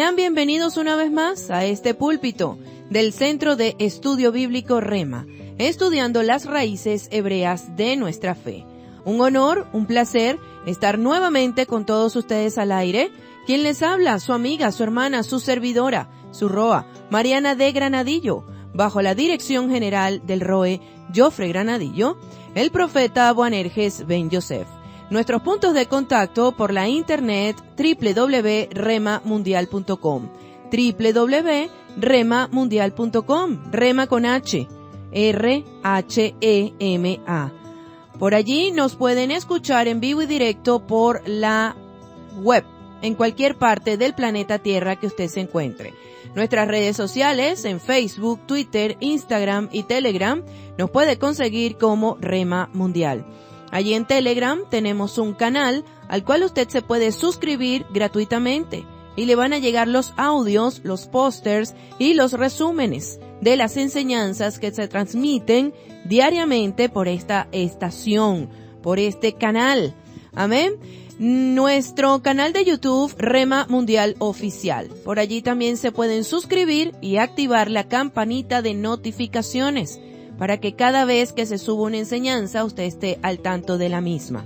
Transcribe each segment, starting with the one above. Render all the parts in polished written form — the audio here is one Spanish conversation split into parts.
Sean bienvenidos una vez más a este púlpito del Centro de Estudio Bíblico Rema, estudiando las raíces hebreas de nuestra fe. Un honor, un placer estar nuevamente con todos ustedes al aire. Quien les habla, su amiga, su hermana, su servidora, su ROA, Mariana de Granadillo, bajo la dirección general del ROE Jofre Granadillo, el profeta Boanerges Ben Yosef. Nuestros puntos de contacto por la internet www.remamundial.com, www.remamundial.com, Rema con H, R-H-E-M-A. Por allí nos pueden escuchar en vivo y directo por la web, en cualquier parte del planeta Tierra que usted se encuentre. Nuestras redes sociales en Facebook, Twitter, Instagram y Telegram nos puede conseguir como Rema Mundial. Allí en Telegram tenemos un canal al cual usted se puede suscribir gratuitamente y le van a llegar los audios, los pósters y los resúmenes de las enseñanzas que se transmiten diariamente por esta estación, por este canal. Amén. Nuestro canal de YouTube, Rema Mundial Oficial. Por allí también se pueden suscribir y activar la campanita de notificaciones para que cada vez que se suba una enseñanza usted esté al tanto de la misma.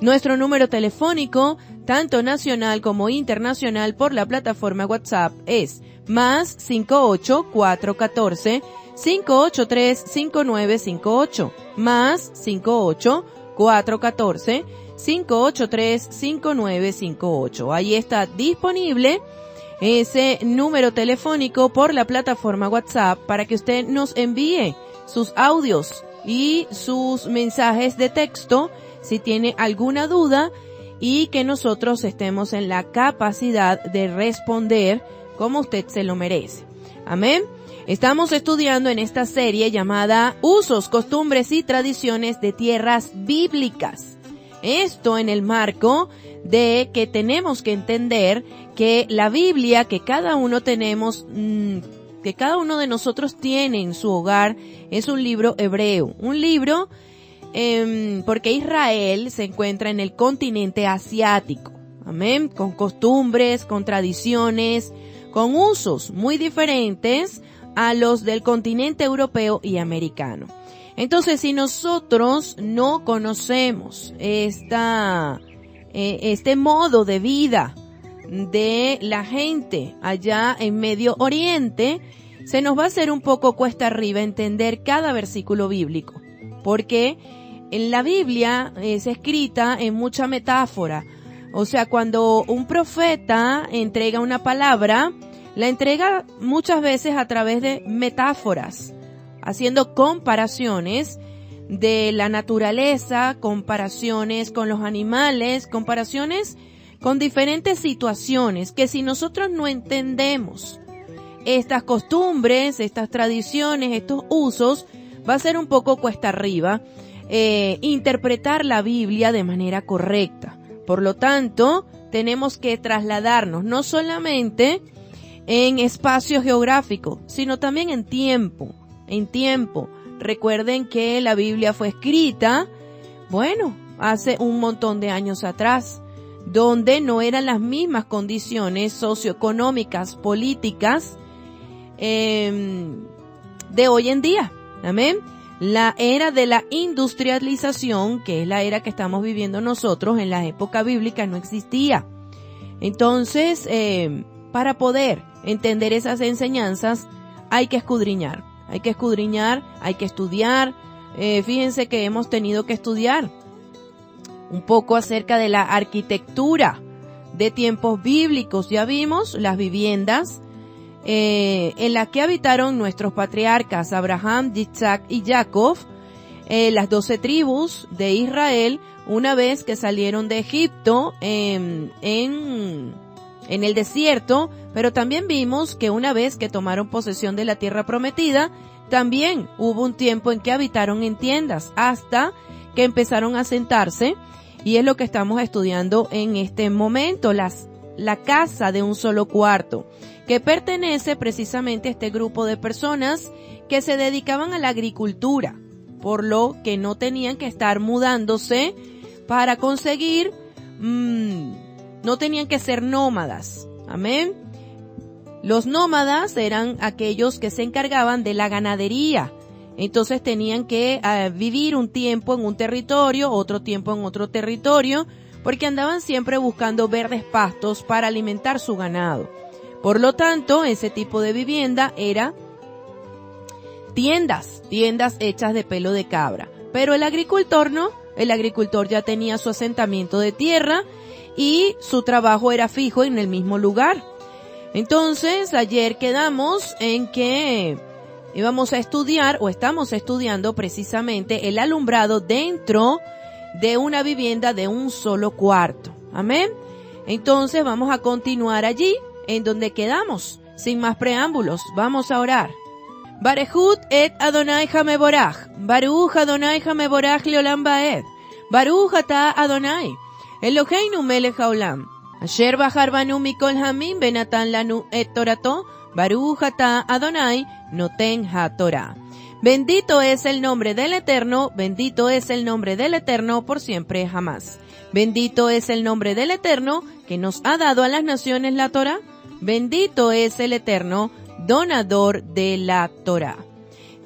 Nuestro número telefónico, tanto nacional como internacional por la plataforma WhatsApp, es más 58-414-583-5958, más 58-414-583-5958. Ahí está disponible ese número telefónico por la plataforma WhatsApp para que usted nos envíe sus audios y sus mensajes de texto si tiene alguna duda y que nosotros estemos en la capacidad de responder como usted se lo merece. Amén. Estamos estudiando en esta serie llamada Usos, Costumbres y Tradiciones de Tierras Bíblicas. Esto en el marco de que tenemos que entender que la Biblia que cada uno tenemos, que cada uno de nosotros tiene en su hogar, es un libro hebreo, un libro porque Israel se encuentra en el continente asiático, amén, con costumbres, con tradiciones, con usos muy diferentes a los del continente europeo y americano. Entonces, si nosotros no conocemos este modo de vida de la gente allá en Medio Oriente, se nos va a hacer un poco cuesta arriba entender cada versículo bíblico, porque en la Biblia es escrita en mucha metáfora. O sea, cuando un profeta entrega una palabra, la entrega muchas veces a través de metáforas, haciendo comparaciones de la naturaleza, comparaciones con los animales, comparaciones con diferentes situaciones que si nosotros no entendemos estas costumbres, estas tradiciones, estos usos, va a ser un poco cuesta arriba interpretar la Biblia de manera correcta. Por lo tanto, tenemos que trasladarnos no solamente en espacio geográfico, sino también en tiempo. Recuerden que la Biblia fue escrita, hace un montón de años atrás, donde no eran las mismas condiciones socioeconómicas, políticas, de hoy en día. Amén. La era de la industrialización, que es la era que estamos viviendo nosotros en la época bíblica, no existía. Entonces, para poder entender esas enseñanzas, hay que escudriñar, hay que estudiar. Fíjense que hemos tenido que estudiar un poco acerca de la arquitectura de tiempos bíblicos. Ya vimos las viviendas en las que habitaron nuestros patriarcas Abraham, Isaac y Jacob, las 12 tribus de Israel, una vez que salieron de Egipto en el desierto, pero también vimos que una vez que tomaron posesión de la tierra prometida, también hubo un tiempo en que habitaron en tiendas hasta que empezaron a sentarse, y es lo que estamos estudiando en este momento, la casa de un solo cuarto, que pertenece precisamente a este grupo de personas que se dedicaban a la agricultura, por lo que no tenían que estar mudándose para conseguir, no tenían que ser nómadas, amén. Los nómadas eran aquellos que se encargaban de la ganadería. Entonces tenían que vivir un tiempo en un territorio, otro tiempo en otro territorio, porque andaban siempre buscando verdes pastos para alimentar su ganado. Por lo tanto, ese tipo de vivienda era tiendas hechas de pelo de cabra. Pero el agricultor no, el agricultor ya tenía su asentamiento de tierra y su trabajo era fijo en el mismo lugar. Entonces, ayer quedamos en que íbamos a estudiar o estamos estudiando precisamente el alumbrado dentro de una vivienda de un solo cuarto. Amén. Entonces vamos a continuar allí en donde quedamos. Sin más preámbulos, vamos a orar. Barejut et Adonai Hameborach, Baruch Adonai Hameborach Leolam Baed, Baruch ata Adonai, Eloheinu melech haolam, Asher bahar banu mikol hamim benatan lanu et torato, Baruch ata Adonai noten ha-Torah. Bendito es el nombre del Eterno, bendito es el nombre del Eterno por siempre jamás. Bendito es el nombre del Eterno que nos ha dado a las naciones la Torah. Bendito es el Eterno, donador de la Torah.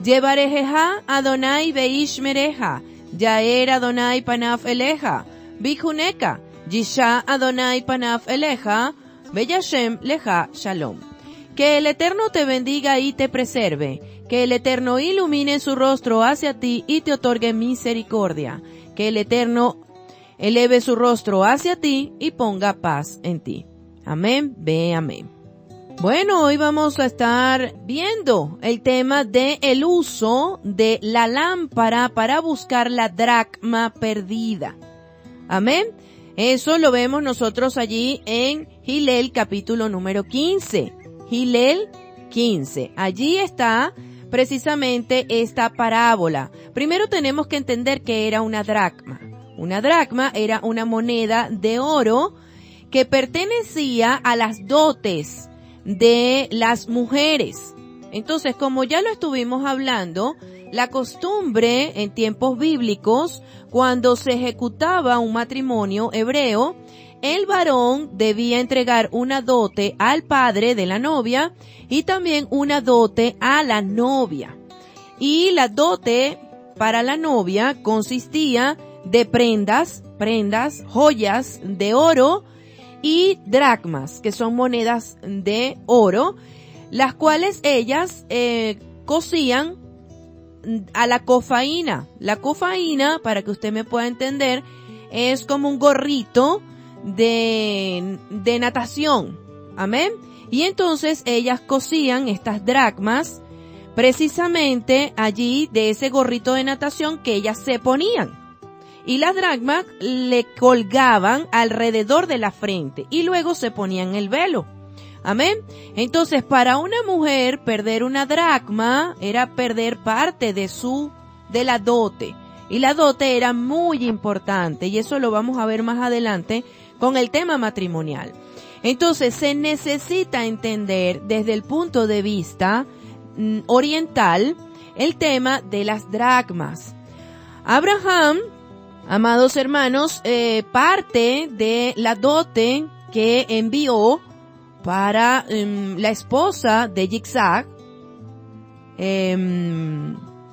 Yevarejeja Adonai beishmereja, Yaer Adonai panaf eleja, Bijuneka, Yisha Adonai panaf eleja, Beyashem leja shalom. Que el Eterno te bendiga y te preserve, que el Eterno ilumine su rostro hacia ti y te otorgue misericordia, que el Eterno eleve su rostro hacia ti y ponga paz en ti. Amén, ve amén. Bueno, hoy vamos a estar viendo el tema de el uso de la lámpara para buscar la dracma perdida. Amén. Eso lo vemos nosotros allí en Gilel capítulo número 15. Gilel 15. Allí está precisamente esta parábola. Primero tenemos que entender que era una dracma. Una dracma era una moneda de oro que pertenecía a las dotes de las mujeres. Entonces, como ya lo estuvimos hablando, la costumbre en tiempos bíblicos, cuando se ejecutaba un matrimonio hebreo, el varón debía entregar una dote al padre de la novia y también una dote a la novia. Y la dote para la novia consistía de prendas, joyas de oro y dracmas, que son monedas de oro, las cuales ellas cosían a la cofaína. La cofaína, para que usted me pueda entender, es como un gorrito de natación. Amén. Y entonces ellas cosían estas dracmas precisamente allí de ese gorrito de natación que ellas se ponían. Y las dracmas le colgaban alrededor de la frente y luego se ponían el velo. Amén. Entonces, para una mujer perder una dracma era perder parte de la dote. Y la dote era muy importante y eso lo vamos a ver más adelante con el tema matrimonial. Entonces, se necesita entender desde el punto de vista oriental el tema de las dracmas. Abraham, amados hermanos, parte de la dote que envió para la esposa de Yitzhak,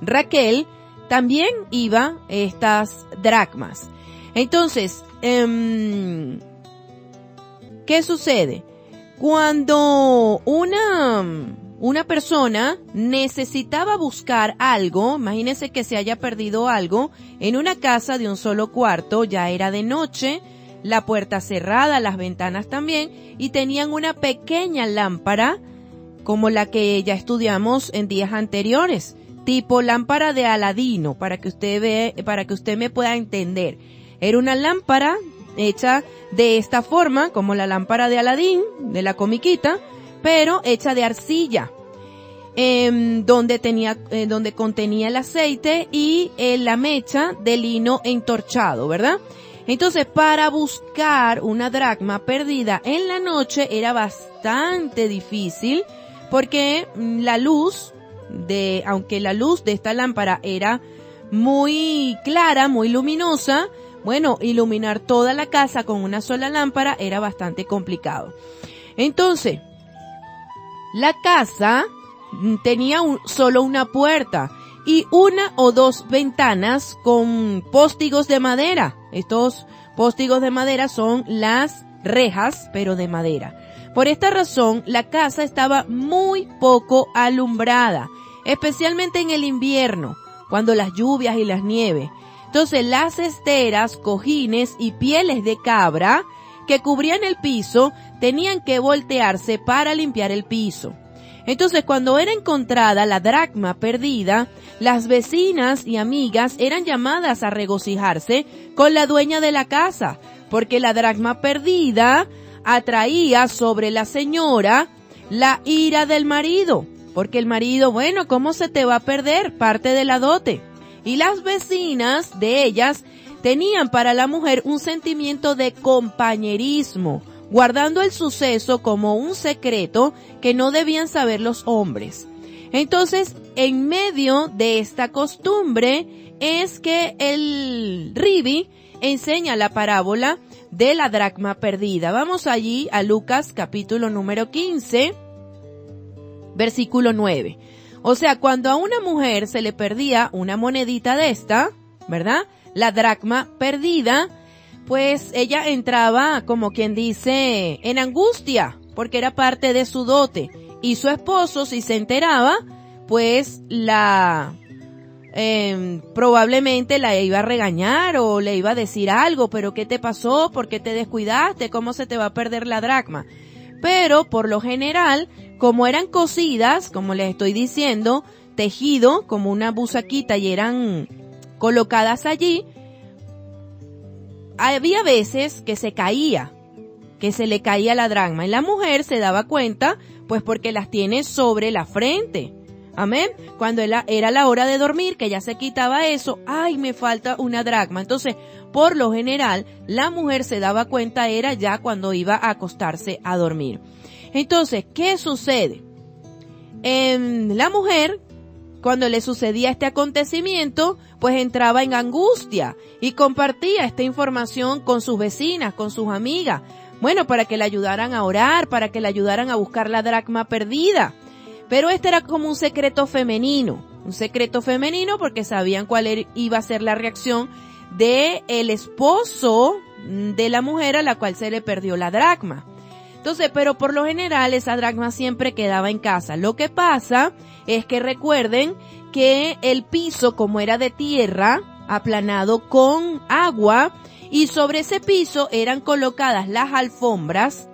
Raquel, también iba estas dracmas. Entonces, ¿qué sucede? Cuando una persona necesitaba buscar algo, imagínense que se haya perdido algo en una casa de un solo cuarto, ya era de noche, la puerta cerrada, las ventanas también, y tenían una pequeña lámpara como la que ya estudiamos en días anteriores, tipo lámpara de Aladino, para que usted me pueda entender. Era una lámpara hecha de esta forma, como la lámpara de Aladín, de la comiquita, pero hecha de arcilla, donde contenía el aceite y la mecha de lino entorchado, ¿verdad? Entonces, para buscar una dracma perdida en la noche era bastante difícil, porque aunque la luz de esta lámpara era muy clara, muy luminosa, bueno, iluminar toda la casa con una sola lámpara era bastante complicado. Entonces, la casa tenía solo una puerta y una o dos ventanas con póstigos de madera. Estos póstigos de madera son las rejas, pero de madera. Por esta razón, la casa estaba muy poco alumbrada, especialmente en el invierno, cuando las lluvias y las nieves. Entonces, las esteras, cojines y pieles de cabra que cubrían el piso tenían que voltearse para limpiar el piso. Entonces, cuando era encontrada la dracma perdida, las vecinas y amigas eran llamadas a regocijarse con la dueña de la casa, porque la dracma perdida atraía sobre la señora la ira del marido, porque el marido, bueno, ¿cómo se te va a perder parte de la dote? Y las vecinas de ellas tenían para la mujer un sentimiento de compañerismo, guardando el suceso como un secreto que no debían saber los hombres. Entonces, en medio de esta costumbre es que el Rivi enseña la parábola de la dracma perdida. Vamos allí a Lucas capítulo número 15, versículo 9. O sea, cuando a una mujer se le perdía una monedita de esta, ¿verdad? La dracma perdida, pues ella entraba, como quien dice, en angustia, porque era parte de su dote. Y su esposo, si se enteraba, pues probablemente la iba a regañar o le iba a decir algo, pero ¿qué te pasó? ¿Por qué te descuidaste? ¿Cómo se te va a perder la dracma? Pero por lo general, como eran cosidas, como les estoy diciendo, tejido como una busaquita y eran colocadas allí, había veces que se caía, que se le caía la dracma y la mujer se daba cuenta, pues porque las tiene sobre la frente. Amén. Cuando era la hora de dormir, que ya se quitaba eso, ay, me falta una dracma. Entonces, por lo general, la mujer se daba cuenta era ya cuando iba a acostarse a dormir. Entonces, ¿qué sucede? La mujer, cuando le sucedía este acontecimiento, pues entraba en angustia y compartía esta información con sus vecinas, con sus amigas. Bueno, para que le ayudaran a orar, para que le ayudaran a buscar la dracma perdida. Pero este era como un secreto femenino porque sabían cuál iba a ser la reacción de el esposo de la mujer a la cual se le perdió la dracma. Entonces, pero por lo general esa dracma siempre quedaba en casa. Lo que pasa es que recuerden que el piso, como era de tierra, aplanado con agua, y sobre ese piso eran colocadas las alfombras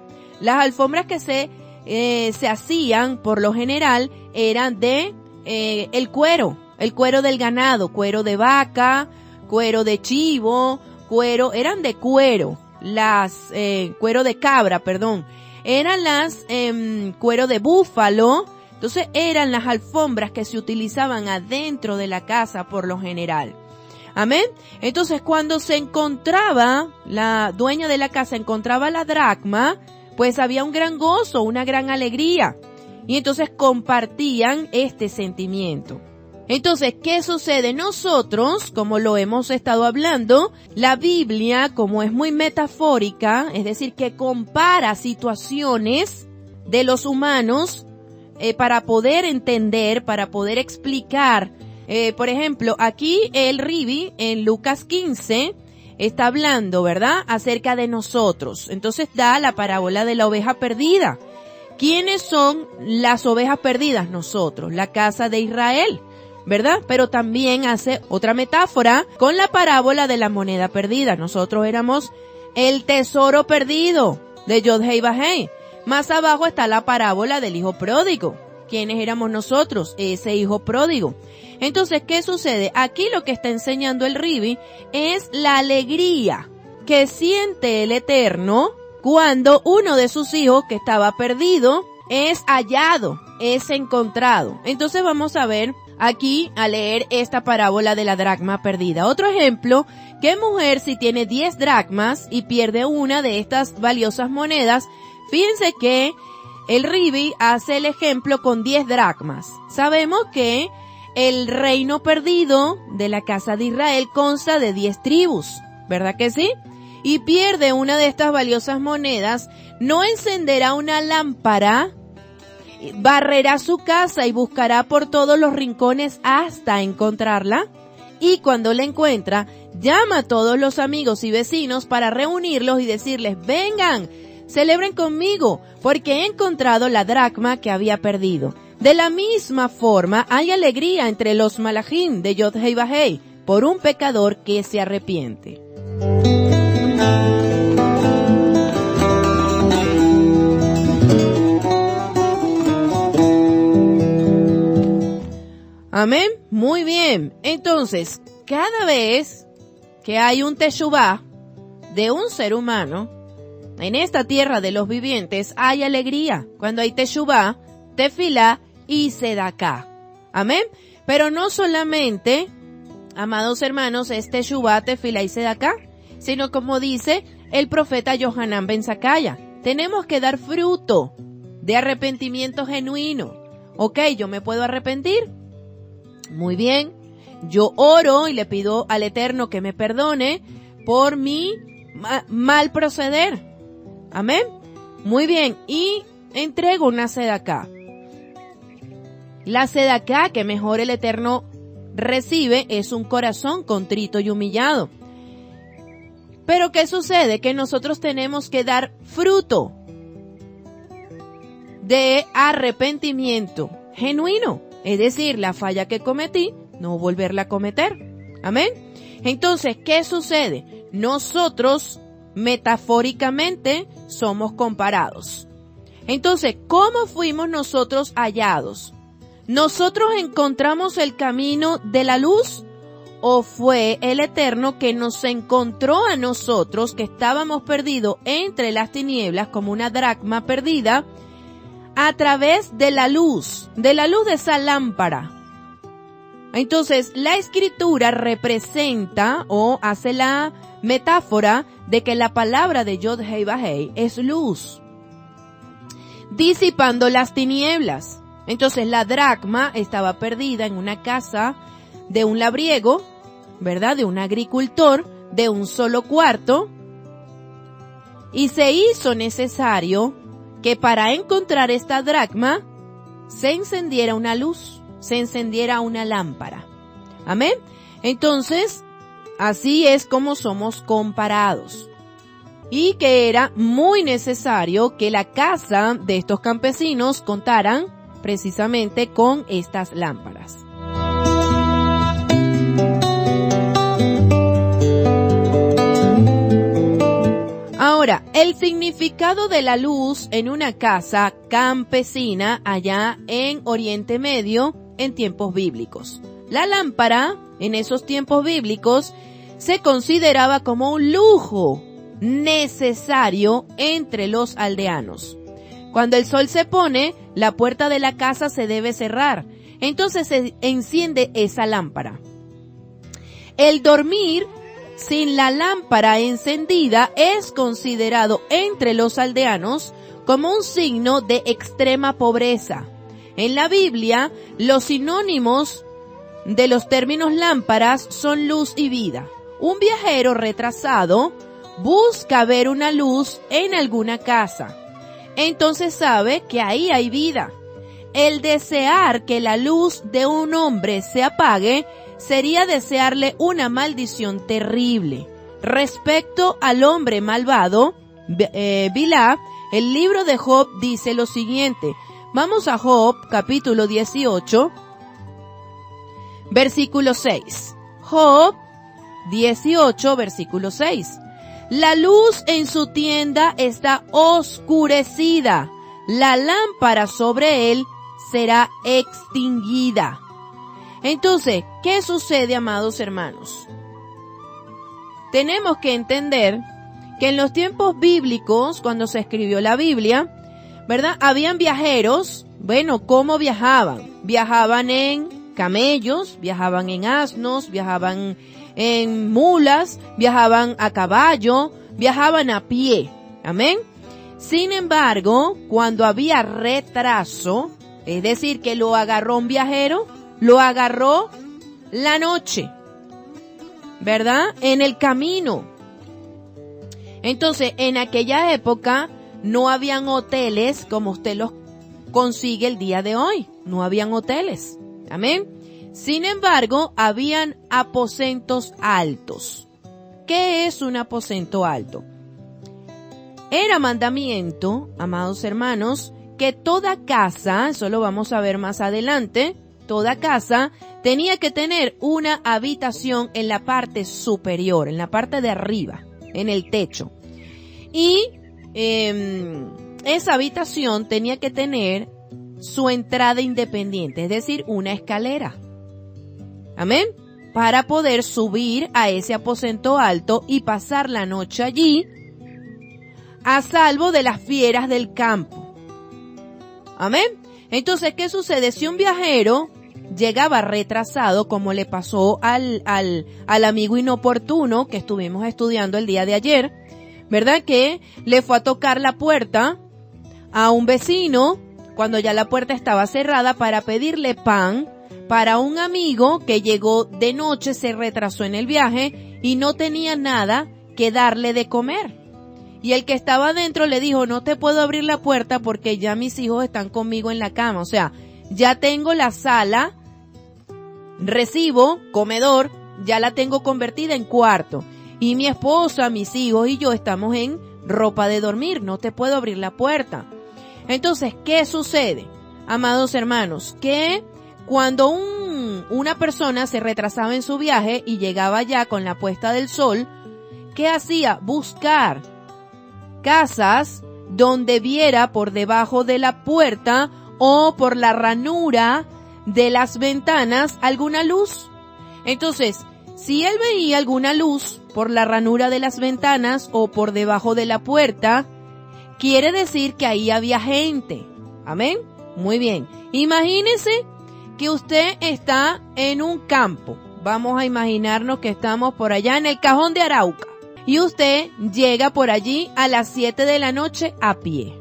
que se hacían por lo general eran de el cuero del ganado, cuero de vaca, cuero de chivo, eran de cuero, cuero de cabra, eran las cuero de búfalo. Entonces eran las alfombras que se utilizaban adentro de la casa por lo general. Amén. Entonces cuando se encontraba, la dueña de la casa encontraba la dracma, pues había un gran gozo, una gran alegría. Y entonces compartían este sentimiento. Entonces, ¿qué sucede? Nosotros, como lo hemos estado hablando, la Biblia, como es muy metafórica, es decir, que compara situaciones de los humanos para poder entender, para poder explicar. Por ejemplo, aquí el Rivi en Lucas 15 está hablando, ¿verdad?, acerca de nosotros. Entonces da la parábola de la oveja perdida. ¿Quiénes son las ovejas perdidas? Nosotros, la casa de Israel, ¿verdad? Pero también hace otra metáfora con la parábola de la moneda perdida. Nosotros éramos el tesoro perdido de Yod-Hei Vah-Hei. Más abajo está la parábola del hijo pródigo. ¿Quiénes éramos nosotros? Ese hijo pródigo. Entonces, ¿qué sucede? Aquí lo que está enseñando el Rivi es la alegría que siente el Eterno cuando uno de sus hijos que estaba perdido es hallado, es encontrado. Entonces vamos a ver aquí a leer esta parábola de la dracma perdida. Otro ejemplo, ¿qué mujer si tiene 10 dracmas y pierde una de estas valiosas monedas? Fíjense que el Rivi hace el ejemplo con 10 dracmas. Sabemos que el reino perdido de la casa de Israel consta de 10 tribus, ¿verdad que sí? Y pierde una de estas valiosas monedas, no encenderá una lámpara barrerá su casa y buscará por todos los rincones hasta encontrarla. Y cuando la encuentra, llama a todos los amigos y vecinos para reunirlos y decirles, vengan, celebren conmigo, porque he encontrado la dracma que había perdido. De la misma forma, hay alegría entre los malachim de Yod-Hei-Vah-Hei por un pecador que se arrepiente. Amén. Muy bien. Entonces, cada vez que hay un teshuvá de un ser humano, en esta tierra de los vivientes hay alegría. Cuando hay teshuvá, tefilá y sedaká. Amén. Pero no solamente, amados hermanos, es teshuvá, tefilá y sedaká, sino como dice el profeta Yohanan ben Zakaya, tenemos que dar fruto de arrepentimiento genuino. Ok, yo me puedo arrepentir. Muy bien, yo oro y le pido al Eterno que me perdone por mi mal proceder. Amén. Muy bien, y entrego una sedaká. La sedaká que mejor el Eterno recibe es un corazón contrito y humillado. Pero ¿qué sucede? Que nosotros tenemos que dar fruto de arrepentimiento genuino. Es decir, la falla que cometí, no volverla a cometer. Amén. Entonces, ¿qué sucede? Nosotros, metafóricamente, somos comparados. Entonces, ¿cómo fuimos nosotros hallados? ¿Nosotros encontramos el camino de la luz? ¿O fue el Eterno que nos encontró a nosotros, que estábamos perdidos entre las tinieblas como una dracma perdida, a través de la luz de esa lámpara? Entonces, la escritura representa o hace la metáfora de que la palabra de Yod-Hei-Vah-Hei es luz, disipando las tinieblas. Entonces, la dracma estaba perdida en una casa de un labriego, ¿verdad? De un agricultor, de un solo cuarto, y se hizo necesario que para encontrar esta dracma se encendiera una luz, se encendiera una lámpara. Amén. Entonces, así es como somos comparados. Y que era muy necesario que la casa de estos campesinos contaran precisamente con estas lámparas. Ahora, el significado de la luz en una casa campesina allá en Oriente Medio en tiempos bíblicos. La lámpara, en esos tiempos bíblicos, se consideraba como un lujo necesario entre los aldeanos. Cuando el sol se pone, la puerta de la casa se debe cerrar. Entonces se enciende esa lámpara. El dormir sin la lámpara encendida es considerado entre los aldeanos como un signo de extrema pobreza. En la Biblia, los sinónimos de los términos lámparas son luz y vida. Un viajero retrasado busca ver una luz en alguna casa. Entonces sabe que ahí hay vida. El desear que la luz de un hombre se apague sería desearle una maldición terrible. Respecto al hombre malvado, Bilá, el libro de Job dice lo siguiente. Vamos a Job, capítulo 18, versículo 6. Job 18, versículo 6. La luz en su tienda está oscurecida. La lámpara sobre él será extinguida. Entonces, ¿qué sucede, amados hermanos? Tenemos que entender que en los tiempos bíblicos, cuando se escribió la Biblia, ¿verdad? Habían viajeros. Bueno, ¿cómo viajaban? Viajaban en camellos, viajaban en asnos, viajaban en mulas, viajaban a caballo, viajaban a pie. Amén. Sin embargo, cuando había retraso, es decir, que lo agarró un viajero, lo agarró la noche, ¿verdad? En el camino. Entonces, en aquella época no habían hoteles como usted los consigue el día de hoy. No habían hoteles. Amén. Sin embargo, habían aposentos altos. ¿Qué es un aposento alto? Era mandamiento, amados hermanos, que toda casa, eso lo vamos a ver más adelante, toda casa tenía que tener una habitación en la parte superior, en la parte de arriba, en el techo. Y esa habitación tenía que tener su entrada independiente, es decir, una escalera. Amén. Para poder subir a ese aposento alto y pasar la noche allí, a salvo de las fieras del campo. Amén. Entonces, ¿qué sucede? Si un viajero llegaba retrasado, como le pasó al amigo inoportuno que estuvimos estudiando el día de ayer, ¿verdad? Que le fue a tocar la puerta a un vecino cuando ya la puerta estaba cerrada para pedirle pan para un amigo que llegó de noche, se retrasó en el viaje y no tenía nada que darle de comer. Y el que estaba adentro le dijo, no te puedo abrir la puerta porque ya mis hijos están conmigo en la cama. O sea, ya tengo la sala, recibo, comedor, ya la tengo convertida en cuarto. Y mi esposa, mis hijos y yo estamos en ropa de dormir, no te puedo abrir la puerta. Entonces, ¿qué sucede? Amados hermanos, que cuando una persona se retrasaba en su viaje y llegaba ya con la puesta del sol, ¿qué hacía? Buscar casas donde viera por debajo de la puerta o por la ranura de las ventanas alguna luz. Entonces, si él veía alguna luz por la ranura de las ventanas o por debajo de la puerta, quiere decir que ahí había gente. Amén. Muy bien. Imagínese que usted está en un campo. Vamos a imaginarnos que estamos por allá en el Cajón de Arauca. Y usted llega por allí a las 7 de la noche a pie.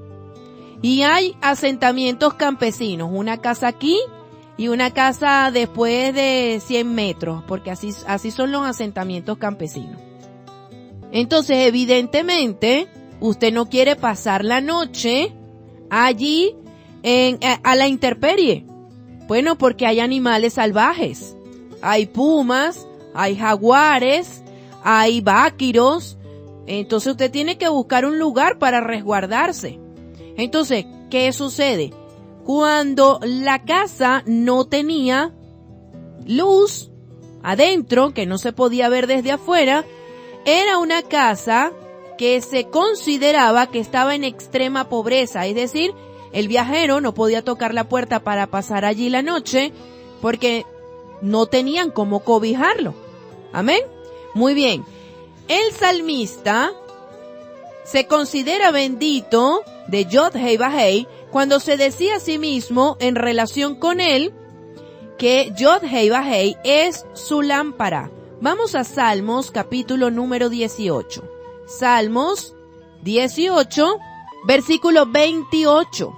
Y hay asentamientos campesinos. Una casa aquí y una casa después de 100 metros. Porque así son los asentamientos campesinos. Entonces, evidentemente, usted no quiere pasar la noche allí a la intemperie. Bueno, porque hay animales salvajes. Hay pumas, hay jaguares, hay váquiros. Entonces usted tiene que buscar un lugar para resguardarse. Entonces, ¿qué sucede? Cuando la casa no tenía luz adentro, que no se podía ver desde afuera, era una casa que se consideraba que estaba en extrema pobreza, es decir, el viajero no podía tocar la puerta para pasar allí la noche porque no tenían cómo cobijarlo. Amén. Muy bien. El salmista se considera bendito de Yod-Heh-Vah-Heh cuando se decía a sí mismo en relación con él que Yod-Heh-Vah-Heh es su lámpara. Vamos a Salmos capítulo número 18. Salmos 18, versículo 28.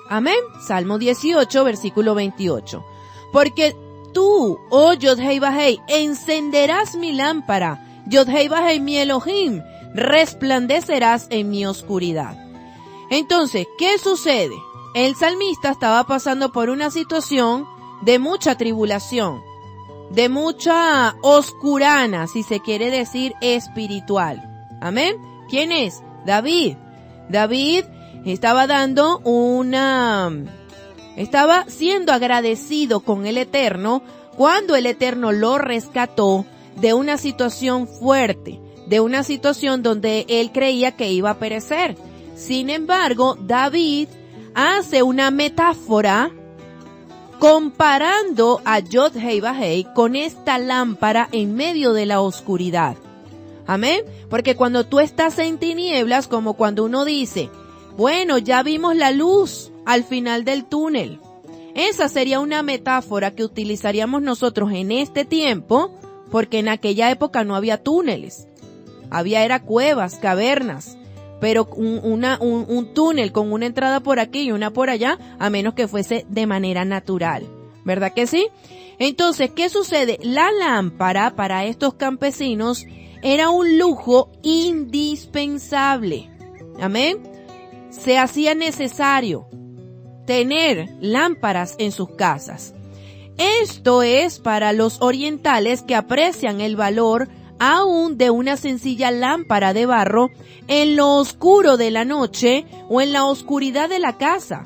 Amén. Salmo 18, versículo 28. Porque tú, oh Yod-Heh-Vah-Heh, encenderás mi lámpara. Yod-Heh-Vah-Heh, mi Elohim, resplandecerás en mi oscuridad. Entonces, ¿qué sucede? El salmista estaba pasando por una situación de mucha tribulación, de mucha oscurana, si se quiere decir espiritual. Amén. ¿Quién es? David. David estaba siendo agradecido con el Eterno cuando el Eterno lo rescató de una situación fuerte, de una situación donde él creía que iba a perecer. Sin embargo, David hace una metáfora comparando a Yod-Heh-Vah-Heh con esta lámpara en medio de la oscuridad. Amén. Porque cuando tú estás en tinieblas, como cuando uno dice, bueno, ya vimos la luz al final del túnel. Esa sería una metáfora que utilizaríamos nosotros en este tiempo, porque en aquella época no había túneles. Era cuevas, cavernas, pero un túnel con una entrada por aquí y una por allá, a menos que fuese de manera natural. ¿Verdad que sí? Entonces, ¿qué sucede? La lámpara para estos campesinos era un lujo indispensable. Amén. Se hacía necesario. tener lámparas en sus casas. Esto es para los orientales que aprecian el valor aún de una sencilla lámpara de barro en lo oscuro de la noche o en la oscuridad de la casa.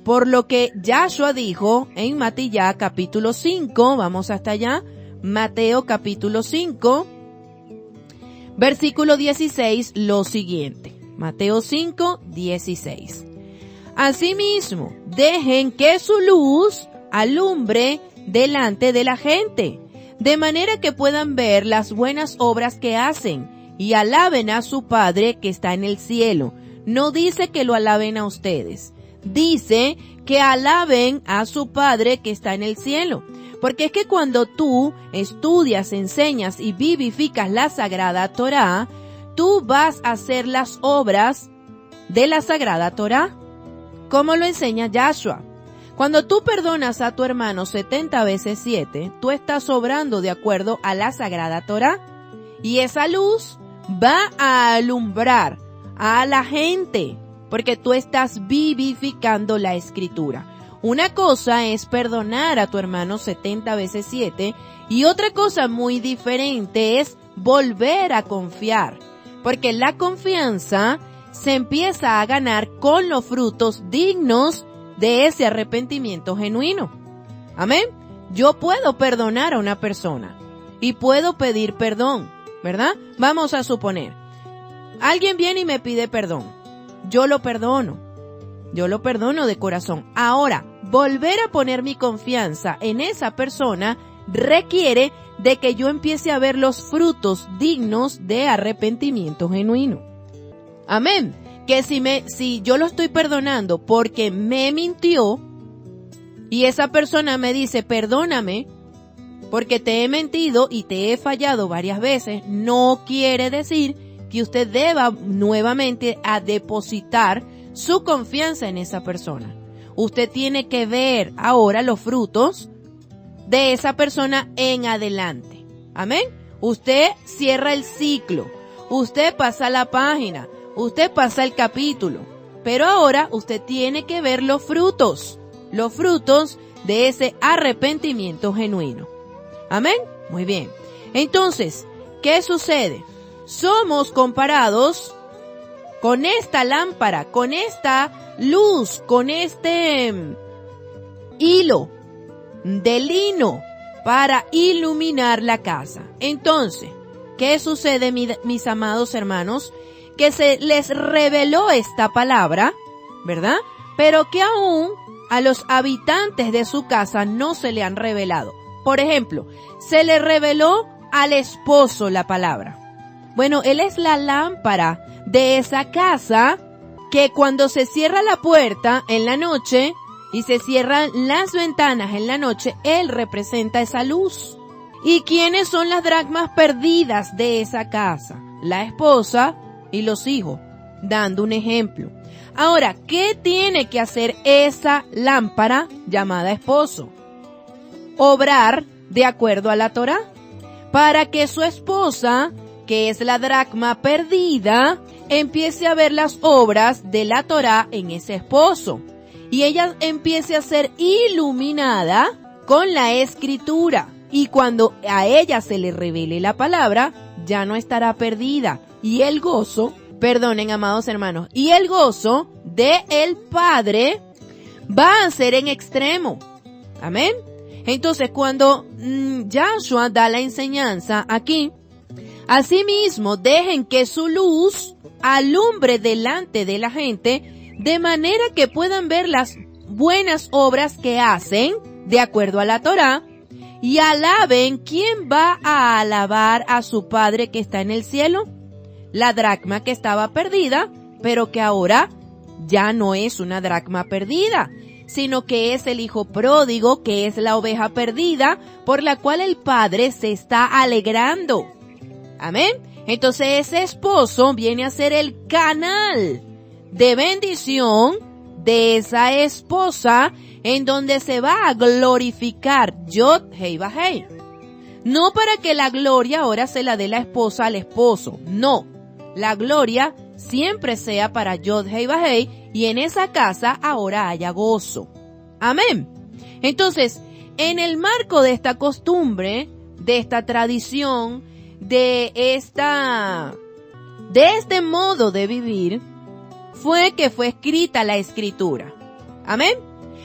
Por lo que Yahshua dijo en Mateo capítulo 5, vamos hasta allá, Mateo capítulo 5, versículo 16, lo siguiente. Mateo 5, 16. Asimismo, dejen que su luz alumbre delante de la gente, de manera que puedan ver las buenas obras que hacen y alaben a su Padre que está en el cielo. No dice que lo alaben a ustedes, dice que alaben a su Padre que está en el cielo. Porque es que cuando tú estudias, enseñas y vivificas la Sagrada Torá, tú vas a hacer las obras de la Sagrada Torá, como lo enseña Yahshua. Cuando tú perdonas a tu hermano 70 veces 7, tú estás obrando de acuerdo a la Sagrada Torá. Y esa luz va a alumbrar a la gente, porque tú estás vivificando la Escritura. Una cosa es perdonar a tu hermano 70 veces 7 y otra cosa muy diferente es volver a confiar, porque la confianza se empieza a ganar con los frutos dignos de ese arrepentimiento genuino. Amén. Yo puedo perdonar a una persona y puedo pedir perdón, ¿verdad? Vamos a suponer, alguien viene y me pide perdón. Yo lo perdono de corazón. Ahora, volver a poner mi confianza en esa persona requiere de que yo empiece a ver los frutos dignos de arrepentimiento genuino. Amén. Que si yo lo estoy perdonando porque me mintió y esa persona me dice perdóname porque te he mentido y te he fallado varias veces, no quiere decir que usted deba nuevamente a depositar su confianza en esa persona. Usted tiene que ver ahora los frutos de esa persona en adelante. Amén. Usted cierra el ciclo, usted pasa la página, usted pasa el capítulo, pero ahora usted tiene que ver los frutos de ese arrepentimiento genuino. Amén. Muy bien. Entonces, ¿qué sucede? Somos comparados con esta lámpara, con esta luz, con este hilo de lino para iluminar la casa. Entonces, ¿qué sucede, mis amados hermanos? Que se les reveló esta palabra, ¿verdad? Pero que aún a los habitantes de su casa no se le han revelado. Por ejemplo, se le reveló al esposo la palabra. Bueno, él es la lámpara de esa casa que cuando se cierra la puerta en la noche y se cierran las ventanas en la noche, él representa esa luz. ¿Y quiénes son las dracmas perdidas de esa casa? La esposa y los hijos, dando un ejemplo. Ahora, ¿qué tiene que hacer esa lámpara llamada esposo? Obrar de acuerdo a la Torá, para que su esposa, que es la dracma perdida, empiece a ver las obras de la Torá en ese esposo. Y ella empiece a ser iluminada con la Escritura. Y cuando a ella se le revele la palabra, ya no estará perdida. Y el gozo, perdonen amados hermanos, y el gozo de el Padre va a ser en extremo. Amén. Entonces cuando Yahshua da la enseñanza aquí, asimismo dejen que su luz alumbre delante de la gente, de manera que puedan ver las buenas obras que hacen de acuerdo a la Torá, y alaben. ¿Quién va a alabar a su Padre que está en el cielo? La dracma que estaba perdida, pero que ahora ya no es una dracma perdida, sino que es el hijo pródigo, que es la oveja perdida, por la cual el Padre se está alegrando. Amén. Entonces ese esposo viene a ser el canal de bendición de esa esposa, en donde se va a glorificar Yod Hei Vahei. No para que la gloria ahora se la dé la esposa al esposo, no. La gloria siempre sea para Yod-Heh-Vah-Heh y en esa casa ahora haya gozo. Amén. Entonces, en el marco de esta costumbre, de esta tradición, de este modo de vivir, fue que fue escrita la Escritura. Amén.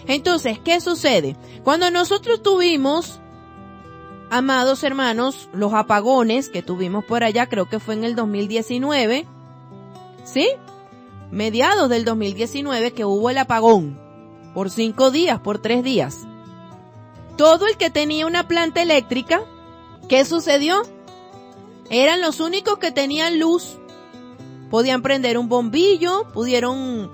Entonces, ¿qué sucede? Cuando nosotros tuvimos, amados hermanos, los apagones que tuvimos por allá, creo que fue en el 2019, ¿sí? Mediados del 2019 que hubo el apagón, por 5 días, por 3 días. Todo el que tenía una planta eléctrica, ¿qué sucedió? Eran los únicos que tenían luz. Podían prender un bombillo, pudieron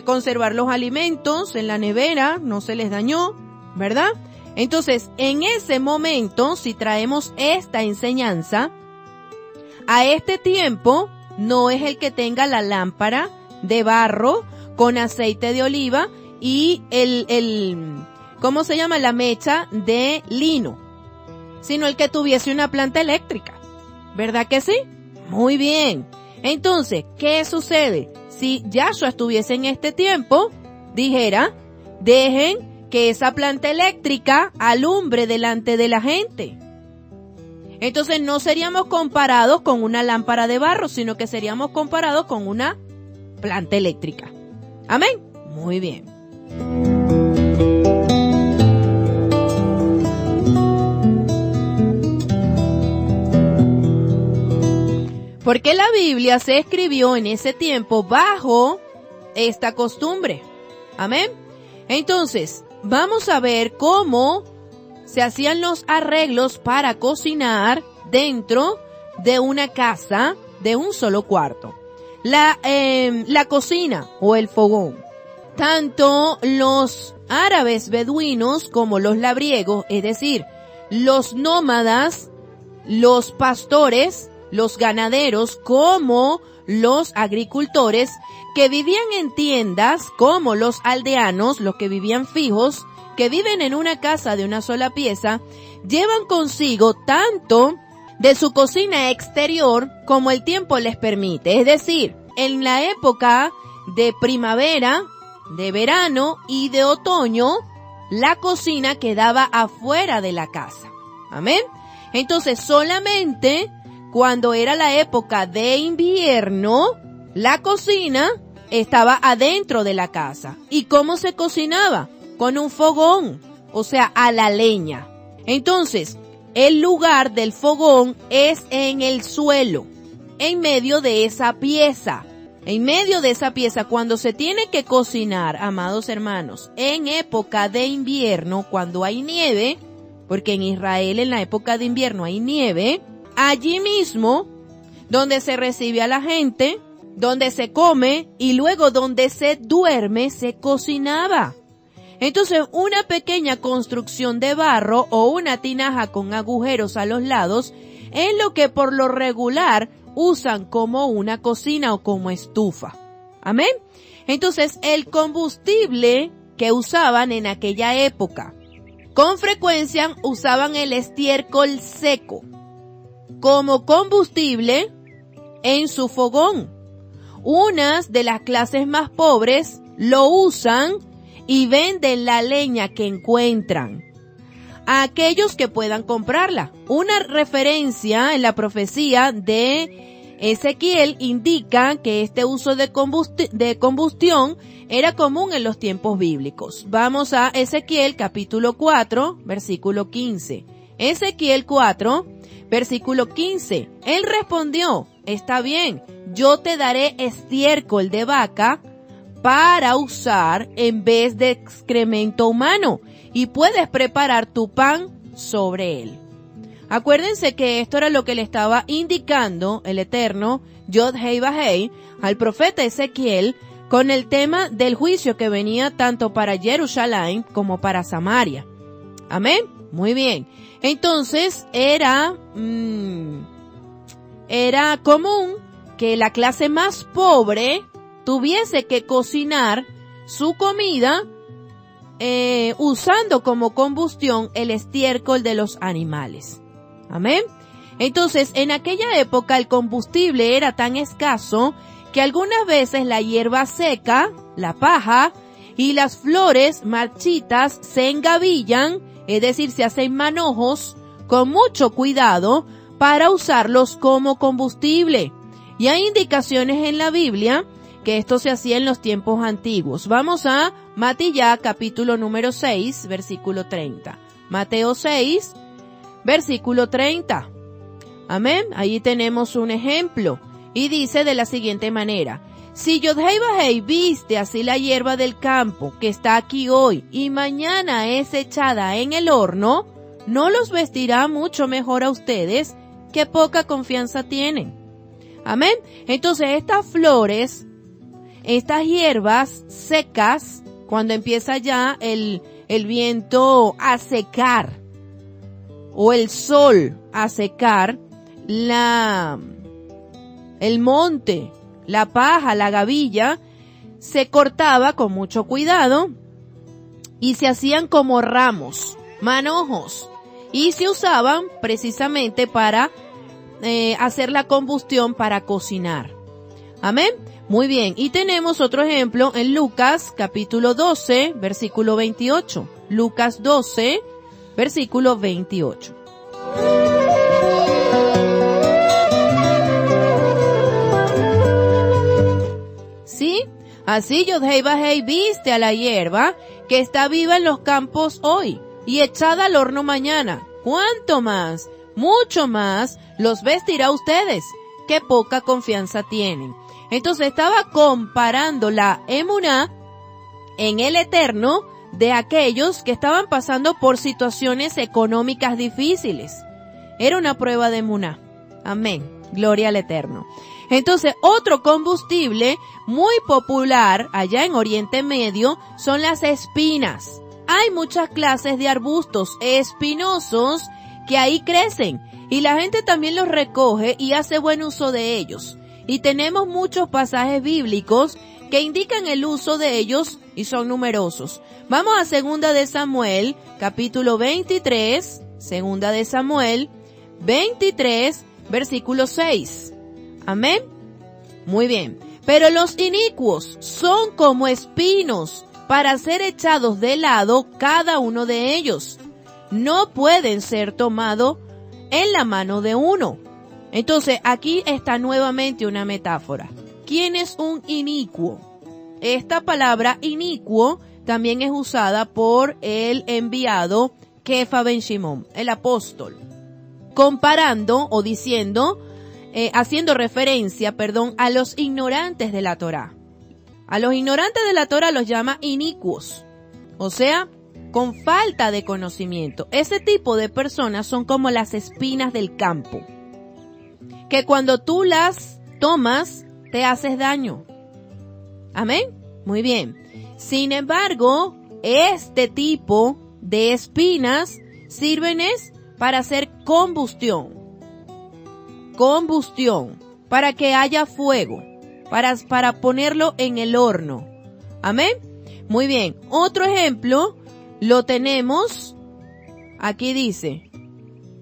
conservar los alimentos en la nevera, no se les dañó, ¿verdad? Entonces, en ese momento, si traemos esta enseñanza, a este tiempo no es el que tenga la lámpara de barro con aceite de oliva y ¿cómo se llama? La mecha de lino, sino el que tuviese una planta eléctrica. ¿Verdad que sí? Muy bien. Entonces, ¿qué sucede? Si Yahshua estuviese en este tiempo, dijera, dejen que esa planta eléctrica alumbre delante de la gente. Entonces no seríamos comparados con una lámpara de barro, sino que seríamos comparados con una planta eléctrica. Amén. Muy bien. Porque la Biblia se escribió en ese tiempo bajo esta costumbre. Amén. Entonces, vamos a ver cómo se hacían los arreglos para cocinar dentro de una casa de un solo cuarto. La cocina o el fogón. Tanto los árabes beduinos como los labriegos, es decir, los nómadas, los pastores, los ganaderos, como los agricultores que vivían en tiendas, como los aldeanos, los que vivían fijos, que viven en una casa de una sola pieza, llevan consigo tanto de su cocina exterior como el tiempo les permite. Es decir, en la época de primavera, de verano y de otoño, la cocina quedaba afuera de la casa. Amén. Entonces, solamente cuando era la época de invierno, la cocina estaba adentro de la casa. ¿Y cómo se cocinaba? Con un fogón, o sea, a la leña. Entonces, el lugar del fogón es en el suelo, en medio de esa pieza. En medio de esa pieza, cuando se tiene que cocinar, amados hermanos, en época de invierno, cuando hay nieve, porque en Israel en la época de invierno hay nieve, allí mismo, donde se recibe a la gente, donde se come y luego donde se duerme, se cocinaba. Entonces, una pequeña construcción de barro o una tinaja con agujeros a los lados es lo que por lo regular usan como una cocina o como estufa. Amén. Entonces, el combustible que usaban en aquella época, con frecuencia usaban el estiércol seco como combustible en su fogón. Unas de las clases más pobres lo usan y venden la leña que encuentran a aquellos que puedan comprarla. Una referencia en la profecía de Ezequiel indica que este uso de combustión era común en los tiempos bíblicos. Vamos a Ezequiel capítulo 4, versículo 15. Ezequiel 4, versículo 15. Él respondió, está bien, yo te daré estiércol de vaca para usar en vez de excremento humano y puedes preparar tu pan sobre él. Acuérdense que esto era lo que le estaba indicando el Eterno Yod-Heh-Vah-Heh al profeta Ezequiel con el tema del juicio que venía tanto para Jerusalén como para Samaria. Amén. Muy bien. Entonces era común que la clase más pobre tuviese que cocinar su comida usando como combustión el estiércol de los animales. Amén. Entonces, en aquella época el combustible era tan escaso que algunas veces la hierba seca, la paja, y las flores marchitas se engavillan, es decir, se hacen manojos, con mucho cuidado para usarlos como combustible. Y hay indicaciones en la Biblia que esto se hacía en los tiempos antiguos. Vamos a Mateo capítulo número 6, versículo 30. Mateo 6, versículo 30. Amén. Allí tenemos un ejemplo. Y dice de la siguiente manera: si Yod-Hei Vah-Hei viste así la hierba del campo que está aquí hoy y mañana es echada en el horno, ¿no los vestirá mucho mejor a ustedes? ¡Qué poca confianza tienen! Amén. Entonces estas flores, estas hierbas secas, cuando empieza ya el viento a secar o el sol a secar el monte, la paja, la gavilla, se cortaba con mucho cuidado y se hacían como ramos, manojos, y se usaban precisamente para hacer la combustión para cocinar. Amén. Muy bien. Y tenemos otro ejemplo en Lucas capítulo 12, versículo 28. Lucas 12, versículo 28. ¿Sí? Así Yod-Hei Vah-Hei viste a la hierba que está viva en los campos hoy y echada al horno mañana. ¿Cuánto más? Mucho más los vestirá a ustedes. Qué poca confianza tienen. Entonces estaba comparando la emuná en el eterno de aquellos que estaban pasando por situaciones económicas difíciles. Era una prueba de emuná. Amén. Gloria al Eterno. Entonces, otro combustible muy popular allá en Oriente Medio son las espinas. Hay muchas clases de arbustos espinosos que ahí crecen y la gente también los recoge y hace buen uso de ellos. Y tenemos muchos pasajes bíblicos que indican el uso de ellos y son numerosos. Vamos a 2 de Samuel, capítulo 23, 2 de Samuel 23, versículo 6. Amén. Muy bien. Pero los inicuos son como espinos para ser echados de lado cada uno de ellos. No pueden ser tomados en la mano de uno. Entonces, aquí está nuevamente una metáfora. ¿Quién es un inicuo? Esta palabra inicuo también es usada por el enviado Kefa ben Shimón, el apóstol, comparando o diciendo, haciendo referencia, a los ignorantes de la Torá. A los ignorantes de la Torá los llama inicuos, o sea, con falta de conocimiento. Ese tipo de personas son como las espinas del campo, que cuando tú las tomas, te haces daño. Amén. Muy bien. Sin embargo, este tipo de espinas sirven para hacer combustión, para que haya fuego, para ponerlo en el horno. Amén. Muy bien. Otro ejemplo lo tenemos, aquí dice,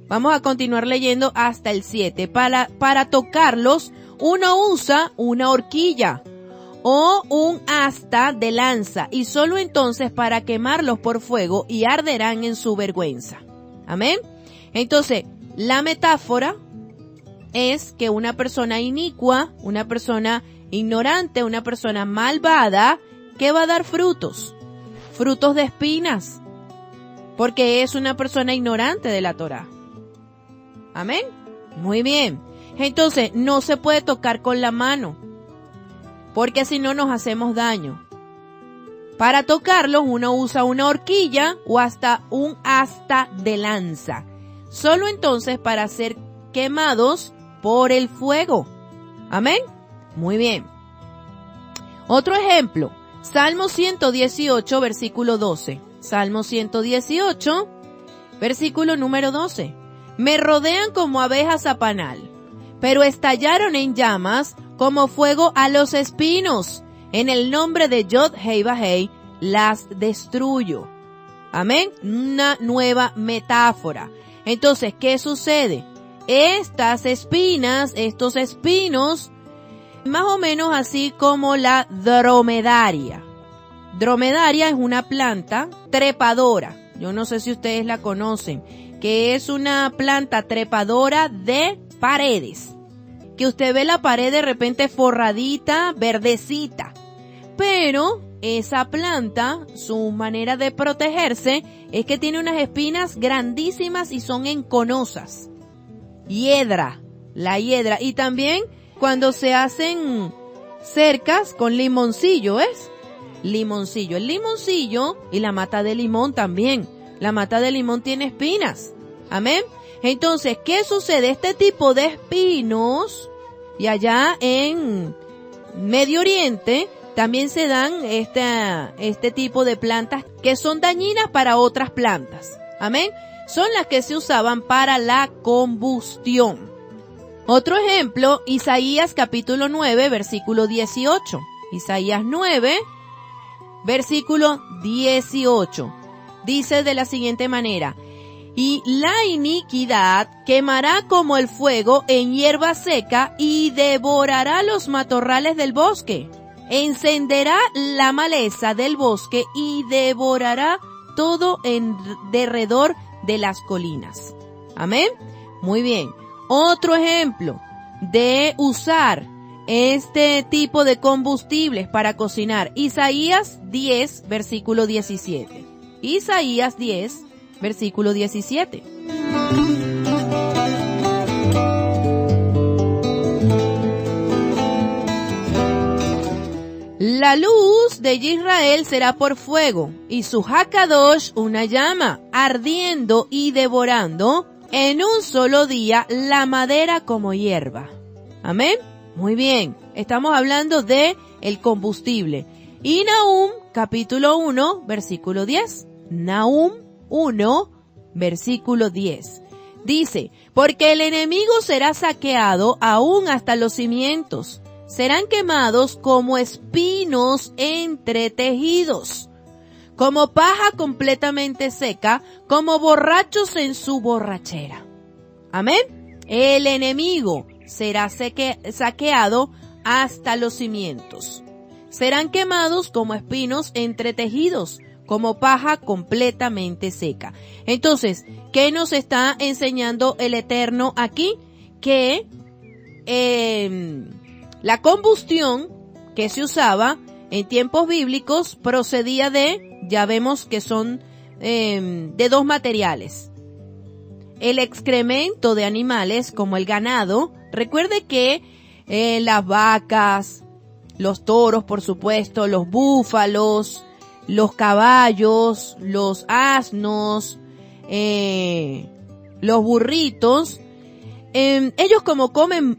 vamos a continuar leyendo hasta el 7. Para tocarlos, uno usa una horquilla o un asta de lanza, y solo entonces para quemarlos por fuego, y arderán en su vergüenza. Amén. Entonces, la metáfora es que una persona inicua, una persona ignorante, una persona malvada, que va a dar frutos de espinas, porque es una persona ignorante de la Torá. Amén. Muy bien. Entonces, no se puede tocar con la mano, porque si no nos hacemos daño. Para tocarlos, uno usa una horquilla o hasta un asta de lanza. Solo entonces para ser quemados por el fuego. Amén. Muy bien. Otro ejemplo, Salmo 118, versículo 12. Salmo 118, versículo número 12. Me rodean como abejas a panal, pero estallaron en llamas como fuego a los espinos. En el nombre de Yod-Hei Vah-Hei las destruyo. Amén. Una nueva metáfora. Entonces, ¿qué sucede? Estas espinas, estos espinos, Más o menos así como la dromedaria. Dromedaria es una planta trepadora. Yo no sé si ustedes la conocen, que es una planta trepadora de paredes. Que usted ve la pared de repente forradita, verdecita. Pero esa planta, su manera de protegerse es que tiene unas espinas grandísimas y son enconosas. Hiedra, la hiedra. Y también cuando se hacen cercas con limoncillo, ¿ves? Limoncillo. El limoncillo y la mata de limón también. La mata de limón tiene espinas. Amén. Entonces, ¿qué sucede? Este tipo de espinos, y allá en Medio Oriente, también se dan este tipo de plantas que son dañinas para otras plantas. Amén. Son las que se usaban para la combustión. Otro ejemplo, Isaías capítulo 9, versículo 18. Isaías 9, versículo 18. Dice de la siguiente manera: y la iniquidad quemará como el fuego en hierba seca y devorará los matorrales del bosque. Encenderá la maleza del bosque y devorará todo en derredor de las colinas. Amén. Muy bien. Otro ejemplo de usar este tipo de combustibles para cocinar. Isaías 10, versículo 17. Isaías 10, versículo 17. La luz de Israel será por fuego, y su Hakadosh una llama, ardiendo y devorando en un solo día la madera como hierba. Amén. Muy bien. Estamos hablando de el combustible. Y Nahum, capítulo 1, versículo 10. Nahum 1, versículo 10. Dice: porque el enemigo será saqueado aún hasta los cimientos. Serán quemados como espinos entretejidos, como paja completamente seca, como borrachos en su borrachera. Amén. El enemigo será saqueado hasta los cimientos. Serán quemados como espinos entretejidos, como paja completamente seca. Entonces, ¿qué nos está enseñando el Eterno aquí? Que la combustión que se usaba en tiempos bíblicos procedía ya vemos que son de dos materiales. El excremento de animales como el ganado. Recuerde que las vacas, los toros, por supuesto, los búfalos, los caballos, los asnos, los burritos, ellos como comen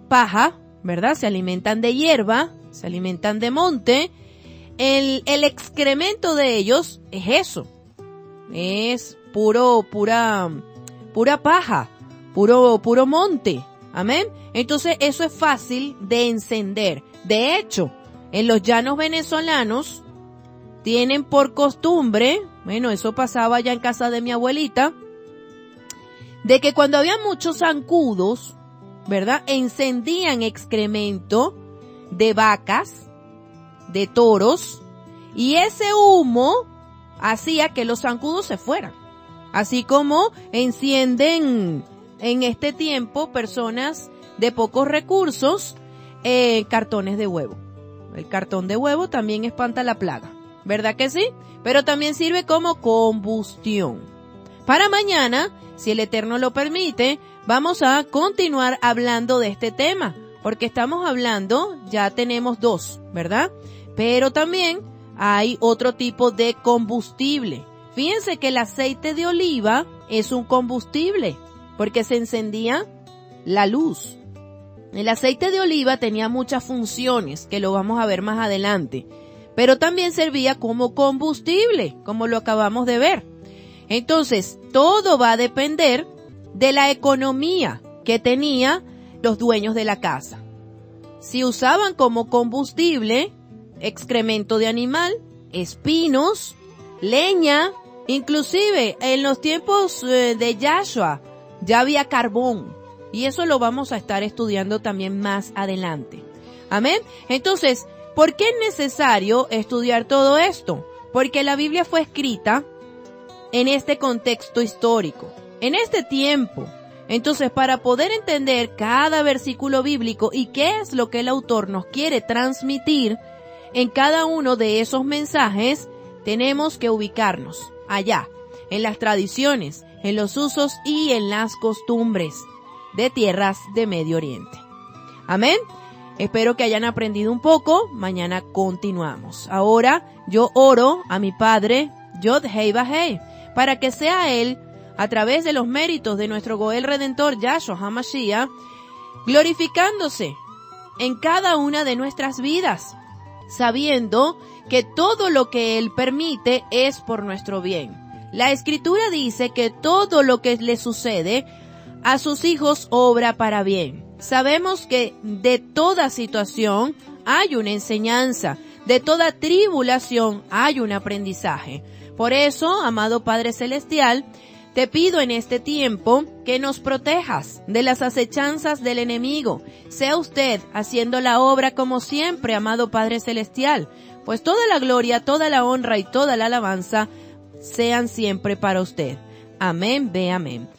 paja, ¿verdad? Se alimentan de hierba, se alimentan de monte. El excremento de ellos es eso. Es pura paja, puro monte. Amén. Entonces eso es fácil de encender. De hecho, en los llanos venezolanos tienen por costumbre, bueno, eso pasaba ya en casa de mi abuelita, de que cuando había muchos zancudos, ¿verdad? Encendían excremento de vacas, de toros, y ese humo hacía que los zancudos se fueran. Así como encienden en este tiempo personas de pocos recursos cartones de huevo. El cartón de huevo también espanta la plaga, ¿verdad que sí? Pero también sirve como combustión. Para mañana, si el Eterno lo permite, vamos a continuar hablando de este tema, porque estamos hablando, ya tenemos dos, ¿verdad? Pero también hay otro tipo de combustible. Fíjense que el aceite de oliva es un combustible, porque se encendía la luz. El aceite de oliva tenía muchas funciones, que lo vamos a ver más adelante, pero también servía como combustible, como lo acabamos de ver. Entonces, todo va a depender de la economía que tenía los dueños de la casa. Si usaban como combustible excremento de animal, espinos, leña, inclusive en los tiempos de Yahshua ya había carbón, y eso lo vamos a estar estudiando también más adelante. Amén. Entonces, ¿por qué es necesario estudiar todo esto? Porque la Biblia fue escrita en este contexto histórico, en este tiempo. Entonces, para poder entender cada versículo bíblico y qué es lo que el autor nos quiere transmitir en cada uno de esos mensajes, tenemos que ubicarnos allá, en las tradiciones, en los usos y en las costumbres de tierras de Medio Oriente. Amén. Espero que hayan aprendido un poco. Mañana continuamos. Ahora yo oro a mi Padre, Yod Hei Vahei, para que sea Él, a través de los méritos de nuestro Goel Redentor Yahshua HaMashiach, glorificándose en cada una de nuestras vidas, sabiendo que todo lo que Él permite es por nuestro bien. La Escritura dice que todo lo que le sucede a sus hijos obra para bien. Sabemos que de toda situación hay una enseñanza, de toda tribulación hay un aprendizaje. Por eso, amado Padre Celestial, te pido en este tiempo que nos protejas de las acechanzas del enemigo. Sea usted haciendo la obra como siempre, amado Padre Celestial, pues toda la gloria, toda la honra y toda la alabanza sean siempre para usted. Amén, ve amén.